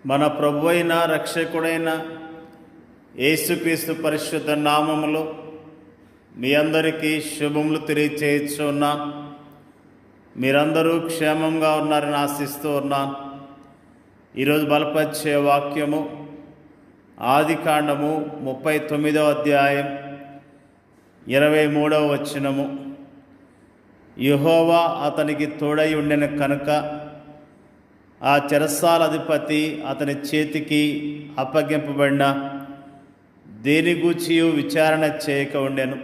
మన ప్రభువైన రక్షకుడైన యేసుక్రీస్తు పరిశుద్ధ నామములో మీ అందరికీ శుభములు తెలియచేయుచున్నా. మీరందరూ క్షేమంగా ఉన్నారని ఆశిస్తూ ఉన్నాను. ఈరోజు బలపరిచే వాక్యము ఆదికాండము 39వ అధ్యాయం 23వ వచనము. యెహోవా అతనికి తోడై ఉండెను కనుక ఆ చెరసాల అధిపతి అతని చేతికి అప్పగింపబడిన దేని గూర్చియు విచారణ చేయక ఉండెను.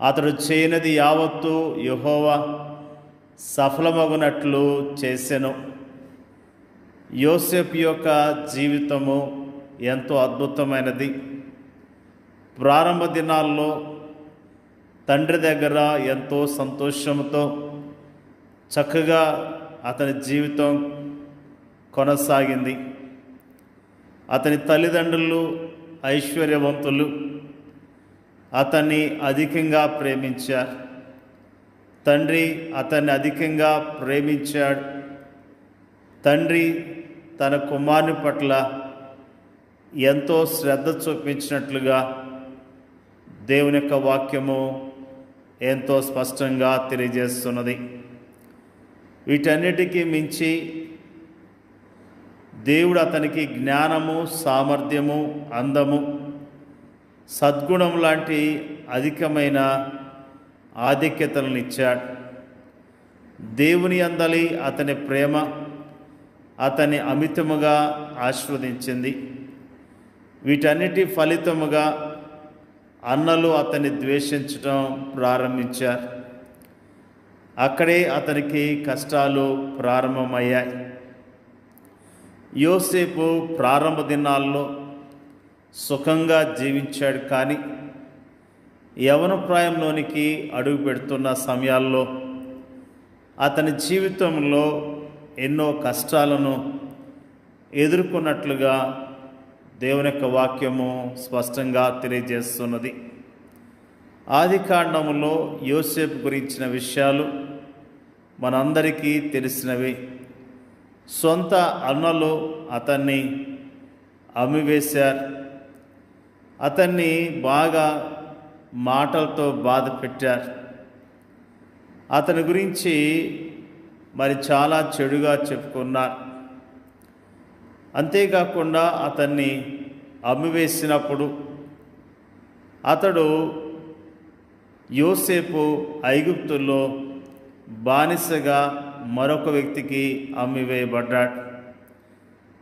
అతడు చేయనిది యావత్తు యెహోవా సఫలమగునట్లు చేసెను. యోసేపు యొక్క జీవితము ఎంతో అద్భుతమైనది. ప్రారంభ దినాల్లో తండ్రి దగ్గర ఎంతో సంతోషంతో చక్కగా అతని జీవితం కొనసాగింది. అతని తల్లిదండ్రులు ఐశ్వర్యవంతులు, అతన్ని అధికంగా ప్రేమించారు. తండ్రి అతన్ని అధికంగా ప్రేమించాడు. తండ్రి తన కుమారుని పట్ల ఎంతో శ్రద్ధ చూపించినట్లుగా దేవుని యొక్క వాక్యము ఎంతో స్పష్టంగా తెలియజేస్తున్నది. వీటన్నిటికీ మించి దేవుడు అతనికి జ్ఞానము, సామర్థ్యము, అందము, సద్గుణం లాంటి అధికమైన ఆధిక్యతలను ఇచ్చాడు. దేవుని అందలి అతని ప్రేమ అతన్ని అమితముగా ఆశీర్వదించింది. వీటన్నిటి ఫలితముగా అన్నలు అతన్ని ద్వేషించడం ప్రారంభించారు. అక్కడే అతనికి కష్టాలు ప్రారంభమయ్యాయి. యోసేపు ప్రారంభ దినాల్లో సుఖంగా జీవించాడు. కానీ యవ్వన ప్రాయంలోనికి అడుగు పెడుతున్న సమయాల్లో అతని జీవితంలో ఎన్నో కష్టాలను ఎదుర్కొన్నట్లుగా దేవుని యొక్క వాక్యము స్పష్టంగా తెలియజేస్తున్నది. ఆదికాండములో యోసేపు గురించిన విషయాలు మనందరికీ తెలిసినవి. సొంత అన్నలు అతన్ని అమ్మివేశారు. అతన్ని బాగా మాటలతో బాధ పెట్టారు. అతని గురించి మరి చాలా చెడుగా చెప్పుకున్నారు. అంతేకాకుండా అతన్ని అమ్మివేసినప్పుడు అతడు యోసేపు ఐగుప్తులో బానిసగా మరొక వ్యక్తికి అమ్మివేయబడ్డాడు.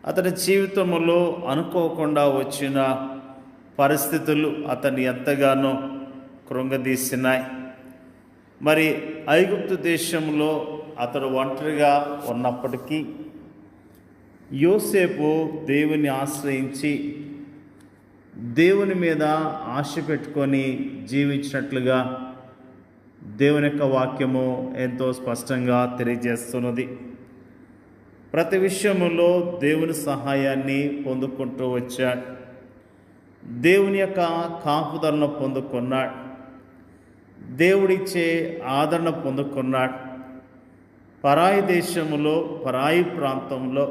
అతని జీవితంలో అనుకోకుండా వచ్చిన పరిస్థితులు అతన్ని ఎంతగానో కృంగదీసినాయి. మరి ఐగుప్తు దేశంలో అతడు ఒంటరిగా ఉన్నప్పటికీ యోసేపు దేవుని ఆశ్రయించి దేవుని మీద ఆశ పెట్టుకొని జీవించినట్లుగా దేవుని యొక్క వాక్యము ఎంతో స్పష్టంగా తెలియజేస్తున్నది. ప్రతి విషయములో దేవుని సహాయాన్ని పొందుకుంటూ వచ్చాడు. దేవుని యొక్క కాపుదలను పొందుకున్నాడు. దేవుడిచ్చే ఆదరణ పొందుకున్నాడు. పరాయి దేశములో, పరాయి ప్రాంతంలో,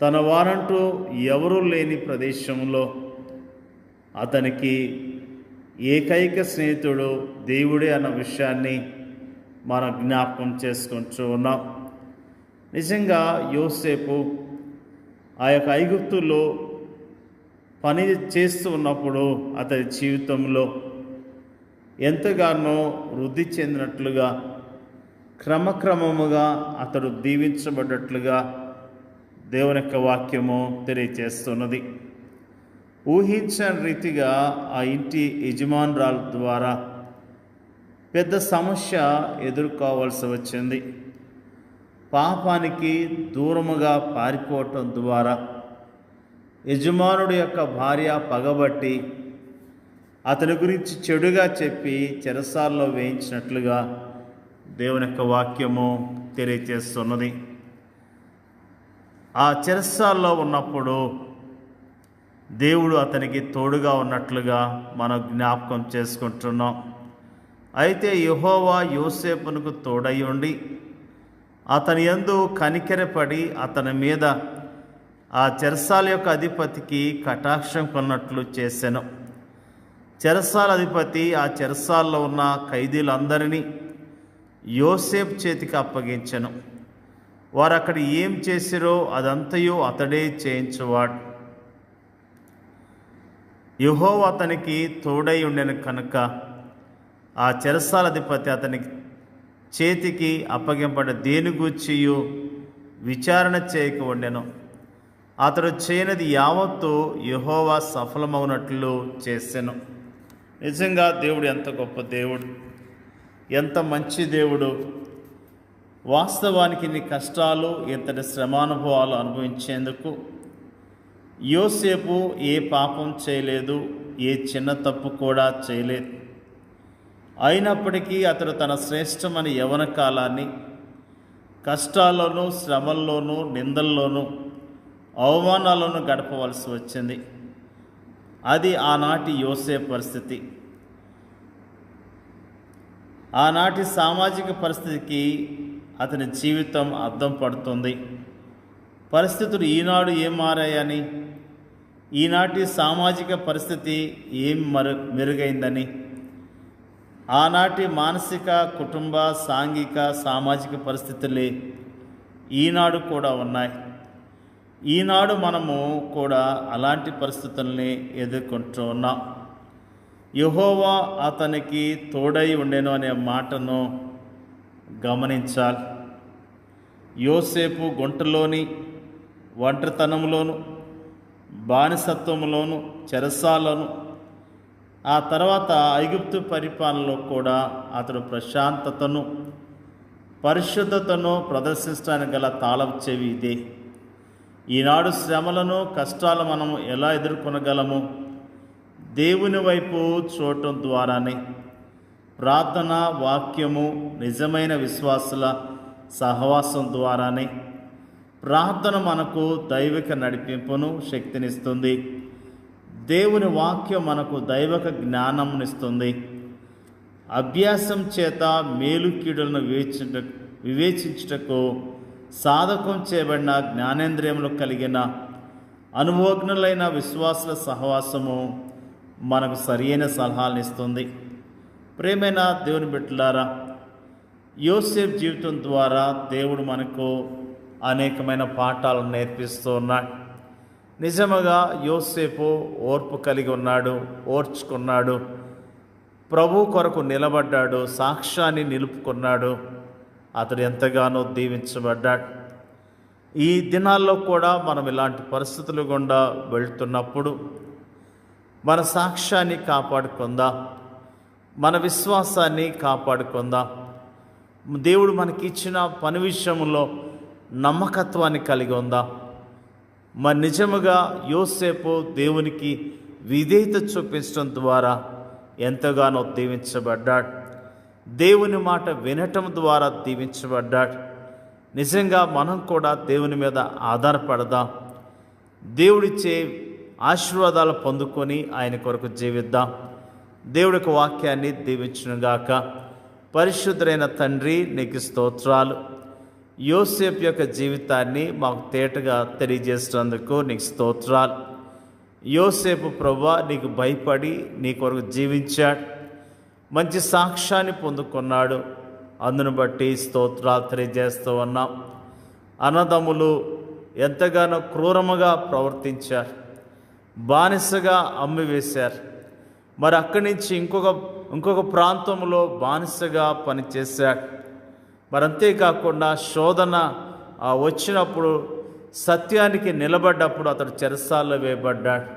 తన వారంటూ ఎవరూ లేని ప్రదేశంలో అతనికి ఏకైక స్నేహితుడు దేవుడే అన్న విషయాన్ని మనం జ్ఞాపకం చేసుకుంటూ ఉన్నాం. నిజంగా యోసేపు ఆ యొక్క ఐగుప్తులో పని చేస్తూ ఉన్నప్పుడు అతని జీవితంలో ఎంతగానో వృద్ధి చెందినట్లుగా, క్రమక్రమముగా అతడు దీవించబడ్డట్లుగా దేవుని యొక్క వాక్యము తెలియజేస్తున్నది. ఊహించని రీతిగా ఆ ఇంటి యజమానురాల ద్వారా పెద్ద సమస్య ఎదుర్కోవాల్సి వచ్చింది. పాపానికి దూరముగా పారిపోవటం ద్వారా యజమానుడి యొక్క భార్య పగబట్టి అతని గురించి చెడుగా చెప్పి చెరసాల్లో వేయించినట్లుగా దేవుని యొక్క వాక్యము తెలియజేస్తున్నది. ఆ చెరసాల్లో ఉన్నప్పుడు దేవుడు అతనికి తోడుగా ఉన్నట్లుగా మనం జ్ఞాపకం చేసుకుంటున్నాం. అయితే యెహోవా యోసేపునకు తోడై ఉండి అతని యందు కనికెరపడి అతని మీద ఆ చెరసాల యొక్క అధిపతికి కటాక్షం కొన్నట్లు చేసెను. చెరసాల అధిపతి ఆ చెరసాల్లో ఉన్న ఖైదీలందరినీ యోసేపు చేతికి అప్పగించెను. వారు అక్కడ ఏం చేసిరో అదంతయు అతడే చేయించువాడు. యెహోవా అతనికి తోడై ఉండెను కనుక ఆ చెరసాల అధిపతి అతనికి చేతికి అప్పగింపబడిన దేని గూర్చియు విచారణ చేయక ఉండెను. అతడు చేయనిది యావత్తు యెహోవా సఫలమవునట్లు చేసెను. నిజంగా దేవుడు ఎంత గొప్ప దేవుడు, ఎంత మంచి దేవుడు. వాస్తవానికి ఇన్ని కష్టాలు, ఇంతటి శ్రమానుభవాలు అనుభవించేందుకు యోసేపు ఏ పాపం చేయలేదు, ఏ చిన్న తప్పు కూడా చేయలేదు. అయినప్పటికీ అతడు తన శ్రేష్టమైన యవ్వన కాలాన్ని కష్టాల్లోనూ, శ్రమల్లోనూ, నిందల్లోనూ, అవమానాలను గడపవలసి వచ్చింది. అది ఆనాటి యోసేపు పరిస్థితి. ఆనాటి సామాజిక పరిస్థితికి అతని జీవితం అద్దం పడుతుంది. పరిస్థితులు ఈనాడు ఏం మారాయని, ఈనాటి సామాజిక పరిస్థితి ఏం మెరుగైందని, ఆనాటి మానసిక, కుటుంబ, సాంఘిక, సామాజిక పరిస్థితులే ఈనాడు కూడా ఉన్నాయి. ఈనాడు మనము కూడా అలాంటి పరిస్థితుల్ని ఎదుర్కొంటూ ఉన్నాం. యెహోవా అతనికి తోడై ఉండెను అనే మాటను గమనించాలి. యోసేపు గుంటలోని ఒంటరితనంలోను, బానిసత్వంలోను, చెరసాలను, ఆ తర్వాత ఐగుప్తు పరిపాలనలో కూడా అతడు ప్రశాంతతను, పరిశుద్ధతను ప్రదర్శించడానికి గల తాళం చెవి ఇదే. ఈనాడు శ్రమలను, కష్టాలు మనము ఎలా ఎదుర్కొనగలము? దేవుని వైపు చూడటం ద్వారానే. ప్రార్థన, వాక్యము, నిజమైన విశ్వాసుల సహవాసం ద్వారానే. ప్రార్థన మనకు దైవిక నడిపింపును, శక్తినిస్తుంది. దేవుని వాక్యం మనకు దైవిక జ్ఞానంనిస్తుంది. అభ్యాసం చేత మేలు కీడులను వివేచించుటకు సాధకం చేయబడిన జ్ఞానేంద్రియములు కలిగిన అనుభవజ్ఞులైన విశ్వాసుల సహవాసము మనకు సరియైన సలహాలను ఇస్తుంది. ప్రేమైన దేవుని బిడ్డలారా, యోసేపు జీవితం ద్వారా దేవుడు మనకు అనేకమైన పాఠాలను నేర్పిస్తూ ఉన్నాడు. నిజముగా యోసేపు ఓర్పు కలిగి ఉన్నాడు, ఓర్చుకున్నాడు, ప్రభు కొరకు నిలబడ్డాడు, సాక్ష్యాన్ని నిలుపుకున్నాడు. అతడు ఎంతగానో దీవించబడ్డాడు. ఈ దినాల్లో కూడా మనం ఇలాంటి పరిస్థితులు గుండా వెళ్తున్నప్పుడు మన సాక్ష్యాన్ని కాపాడుకుందాం, మన విశ్వాసాన్ని కాపాడుకుందాం. దేవుడు మనకిచ్చిన పని విషయంలో నమ్మకత్వాన్ని కలిగి ఉందాం. మరి నిజముగా యోసేపు దేవునికి విధేయత చూపించడం ద్వారా ఎంతగానో దీవించబడ్డాడు. దేవుని మాట వినటం ద్వారా దీవించబడ్డాడు. నిజంగా మనం కూడా దేవుని మీద ఆధారపడదాం. దేవుడిచ్చే ఆశీర్వాదాలు పొందుకొని ఆయన కొరకు జీవిద్దాం. దేవుడికి వాక్యాన్ని దీవించునుగాక. పరిశుద్ధుడైన తండ్రి, నీకు స్తోత్రాలు. యోసేపు యొక్క జీవితాన్ని మాకు తేటగా తెలియజేసినందుకు నీకు స్తోత్రాలు. యోసేపు ప్రభువా, నీకు భయపడి నీ కొరకు జీవించాడు, మంచి సాక్ష్యాన్ని పొందుకున్నాడు. అందును బట్టి స్తోత్రాలు తెలియజేస్తూ ఉన్నాం. అన్నదమ్ములు ఎంతగానో క్రూరముగా ప్రవర్తించారు, బానిసగా అమ్మివేశారు. మరి అక్కడి నుంచి ఇంకొక ప్రాంతంలో బానిసగా పనిచేశాడు. మరి అంతేకాకుండా శోధన వచ్చినప్పుడు, సత్యానికి నిలబడ్డప్పుడు అతడు చెరసాల్లో వేయబడ్డాడు.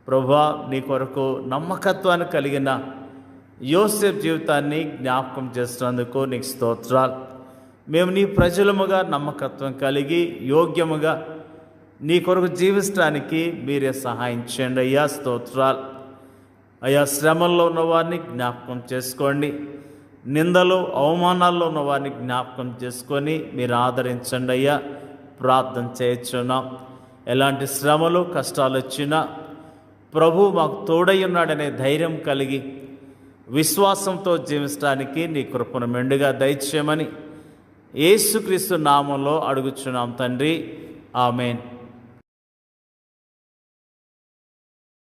ప్రభువా, నీ కొరకు నమ్మకత్వాన్ని కలిగిన యోసేపు జీవితాన్ని జ్ఞాపకం చేస్తున్నందుకు నీకు స్తోత్రాలు. మేము నీ ప్రజలముగా నమ్మకత్వం కలిగి యోగ్యముగా నీ కొరకు జీవించడానికి మీరే సహాయం చేయండి అయ్యా. స్తోత్రాలు అయ్యా. శ్రమల్లో ఉన్నవారిని జ్ఞాపకం చేసుకోండి, నిందలు అవమానాల్లో ఉన్నవారిని జ్ఞాపకం చేసుకొని మీరు ఆదరించండి అయ్యా. ప్రార్థన చేయించున్నాం. ఎలాంటి శ్రమలు, కష్టాలు వచ్చినా ప్రభు మాకు తోడై ఉన్నాడనే ధైర్యం కలిగి విశ్వాసంతో జీవించడానికి నీ కృపను మెండుగా దయచేయమని యేసుక్రీస్తు నామంలో అడుగుచున్నాం తండ్రి. ఆమేన్.